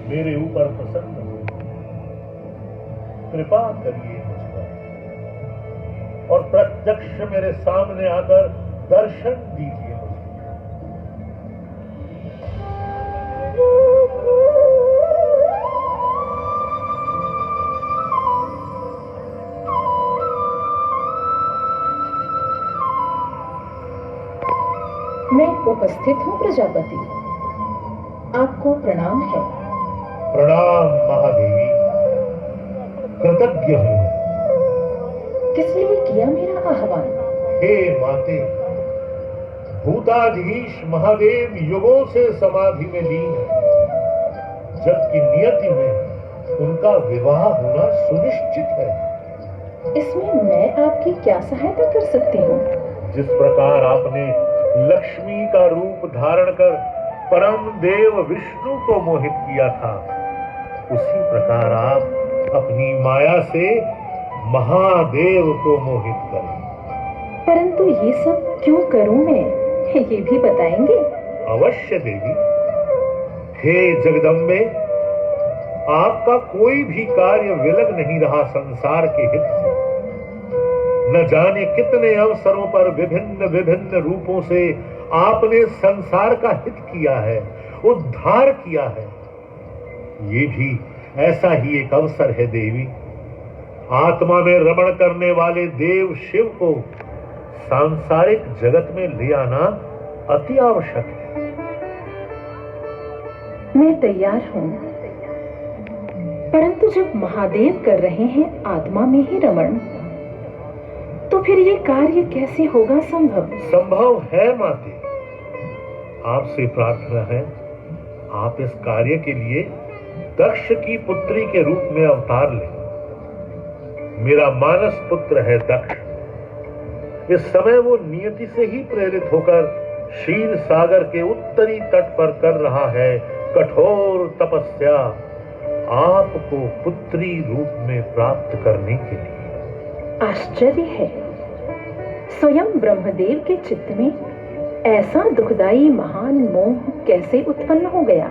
मेरे ऊपर प्रसन्न हो, कृपा करिए मुझ पर और प्रत्यक्ष मेरे सामने आकर दर्शन दीजिए मुझे। मैं उपस्थित हूँ प्रजापति, आपको प्रणाम है। प्रणाम महादेवी, कृतज्ञ हूं। किस लिए किया मेरा आह्वान? हे माते, भूताधीश महादेव युगों से समाधि में लीन है, जबकि नियति में उनका विवाह होना सुनिश्चित है। इसमें मैं आपकी क्या सहायता कर सकती हूँ? जिस प्रकार आपने लक्ष्मी का रूप धारण कर परम देव विष्णु को मोहित किया था, उसी प्रकार आप अपनी माया से महादेव को मोहित करें। परंतु ये सब क्यों करूं मैं, ये भी बताएंगे? अवश्य देवी। हे जगदम्बे, आपका कोई भी कार्य विलग नहीं रहा संसार के हित से। न जाने कितने अवसरों पर विभिन्न विभिन्न रूपों से आपने संसार का हित किया है, उद्धार किया है। ये भी ऐसा ही एक अवसर है देवी। आत्मा में रमण करने वाले देव शिव को सांसारिक जगत में ले आना अति आवश्यक है। मैं तैयार हूँ, परंतु जब महादेव कर रहे हैं आत्मा में ही रमण, तो फिर ये कार्य कैसे होगा संभव? संभव है माते। आपसे प्रार्थना है, आप इस कार्य के लिए दक्ष की पुत्री के रूप में अवतार लें। मेरा मानस पुत्र है दक्ष। इस समय वो नियति से ही प्रेरित होकर क्षीर सागर के उत्तरी तट पर कर रहा है कठोर तपस्या, आपको पुत्री रूप में प्राप्त करने के लिए। आश्चर्य है, स्वयं ब्रह्मदेव के चित्त में ऐसा दुखदाई महान मोह कैसे उत्पन्न हो गया,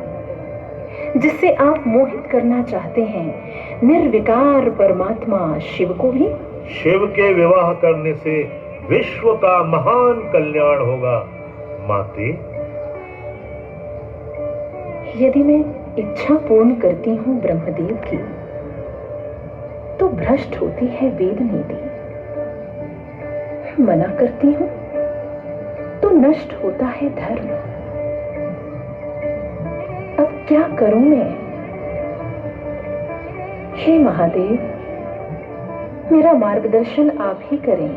जिससे आप मोहित करना चाहते हैं निर्विकार परमात्मा शिव को भी? शिव के विवाह करने से विश्व का महान कल्याण होगा माते। यदि मैं इच्छा पूर्ण करती हूँ ब्रह्मदेव की, तो भ्रष्ट होती है वेद नीति। मना करती हूँ तो नष्ट होता है धर्म। अब क्या करूं मैं? हे महादेव, मेरा मार्गदर्शन आप ही करें।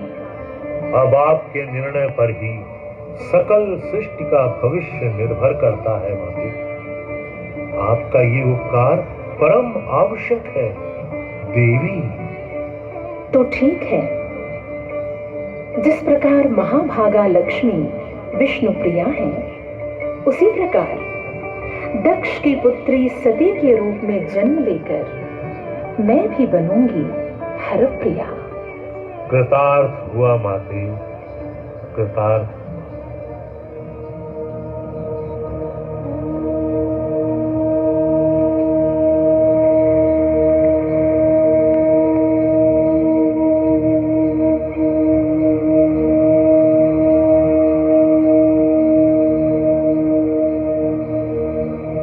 अब आपके निर्णय पर ही सकल सृष्टि का भविष्य निर्भर करता है माते। आपका ये उपकार परम आवश्यक है देवी। तो ठीक है, जिस प्रकार महाभागा लक्ष्मी विष्णु प्रिया है, उसी प्रकार दक्ष की पुत्री सती के रूप में जन्म लेकर मैं भी बनूंगी हरप्रिया। कृतार्थ हुआ माते, कृतार्थ।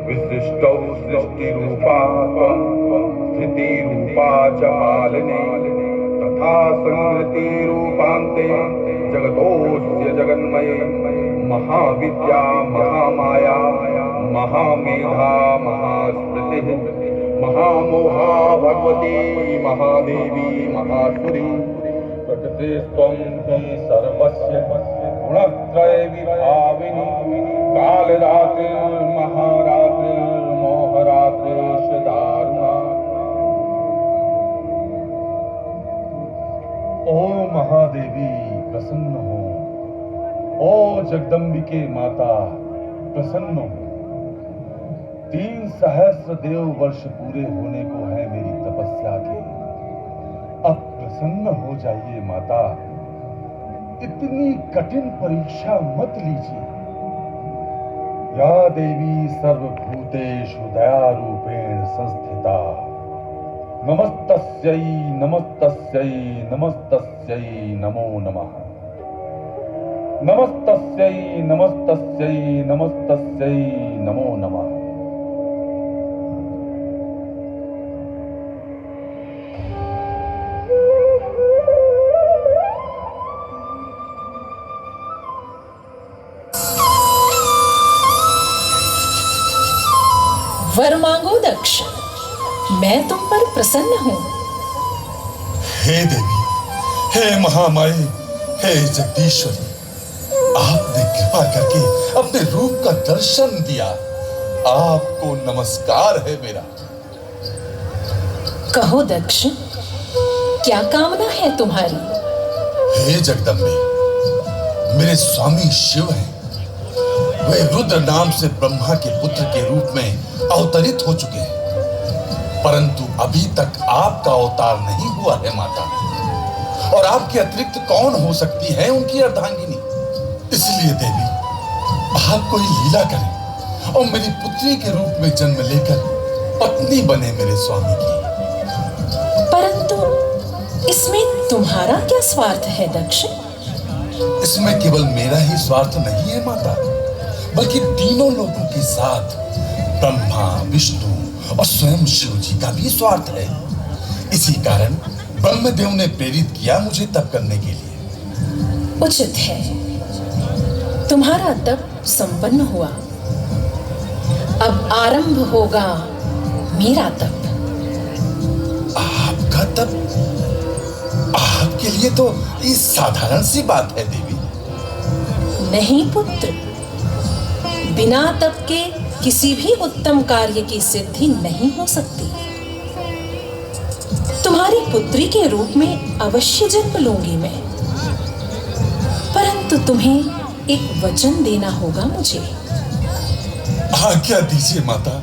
विशिष्टौ सृष्टिरूपा स्थितिरूपा च पालने तथा संहृतिरूपान्ते जगतोऽस्य जगन्मये महाविद्या महामाया महामेधा महास्मृतिः महामोहा भगवती महादेवी महासुरी प्रकृतिस्त्वं हि सर्वस्य गुणत्रय विभाविनी कालरात्रिर्महारात्रिर्मोहरात्रिश्च दारुणा। ओ महादेवी प्रसन्न हो, ओ जगदम्बिके माता प्रसन्न हो। 3 सहस्र देव वर्ष पूरे होने को है मेरी तपस्या के। अब प्रसन्न हो जाइए माता, इतनी कठिन परीक्षा मत लीजिए। या देवी सर्वभूतेषु भूतेषु दयारूपेण संस्थिता नमस्तस्यै नमस्तस्यै नमस्तस्यै नमो नमः। नमस्तस्यै नमस्तस्यै नमस्तस्यै नमो नमः। वर मांगो दक्ष, मैं तुम पर प्रसन्न हूं। हे देवी, हे महामाई, हे जगदीश्वरी, आपने कृपा करके अपने रूप का दर्शन दिया। आपको नमस्कार है मेरा। कहो दक्ष, क्या कामना है तुम्हारी? हे जगदम्बे, मेरे स्वामी शिव हैं। वे रुद्र नाम से ब्रह्मा के पुत्र के रूप में अवतरित हो चुके हैं, परंतु अभी तक आपका अवतार नहीं हुआ है माता। और आपके अतिरिक्त कौन हो सकती है उनकी अर्धांगिनी? इसलिए देवी, आप कोई लीला करें और मेरी पुत्री के रूप में जन्म लेकर पत्नी बने मेरे स्वामी की। परंतु इसमें तुम्हारा क्या स्वार्थ है दक्ष? इसमें केवल मेरा ही स्वार्थ नहीं है माता, बल्कि तीनों लोगों के साथ ब्रह्मा, विष्णु और स्वयं शिव जी का भी स्वार्थ है। इसी कारण ब्रह्मदेव ने प्रेरित किया मुझे तप करने के लिए। उचित है, तुम्हारा तप संपन्न हुआ। अब आरंभ होगा मेरा तप। आपका तप? आपके लिए तो ये साधारण सी बात है देवी। नहीं पुत्र, बिना तप के किसी भी उत्तम कार्य की सिद्धि नहीं हो सकती। तुम्हारी पुत्री के रूप में अवश्य जन्म लूंगी मैं, परंतु तुम्हें एक वचन देना होगा मुझे। आज्ञा दीजिए माता।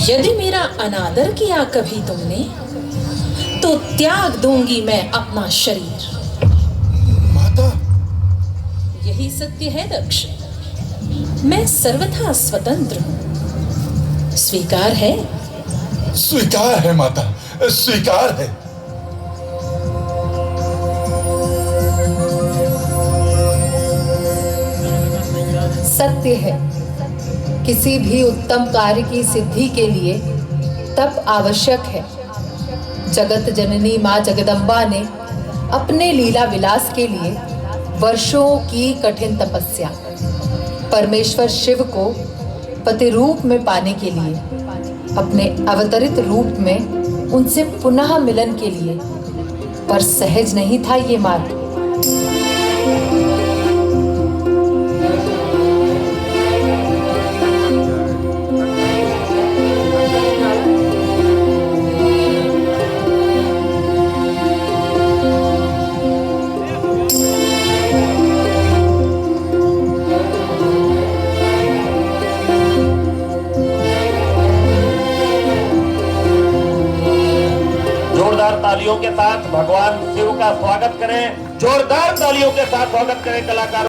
यदि मेरा अनादर किया कभी तुमने, तो त्याग दूंगी मैं अपना शरीर। माता, यही सत्य है दक्ष। मैं सर्वथा स्वतंत्र हूं। स्वीकार है? स्वीकार है माता, स्वीकार है। सत्य है, किसी भी उत्तम कार्य की सिद्धि के लिए तप आवश्यक है। जगत जननी मां जगदम्बा ने अपने लीला विलास के लिए वर्षों की कठिन तपस्या परमेश्वर शिव को पति रूप में पाने के लिए, अपने अवतरित रूप में उनसे पुनः मिलन के लिए, पर सहज नहीं था ये मार्ग। तालियों के साथ भगवान शिव का स्वागत करें। जोरदार तालियों के साथ स्वागत करें कलाकार।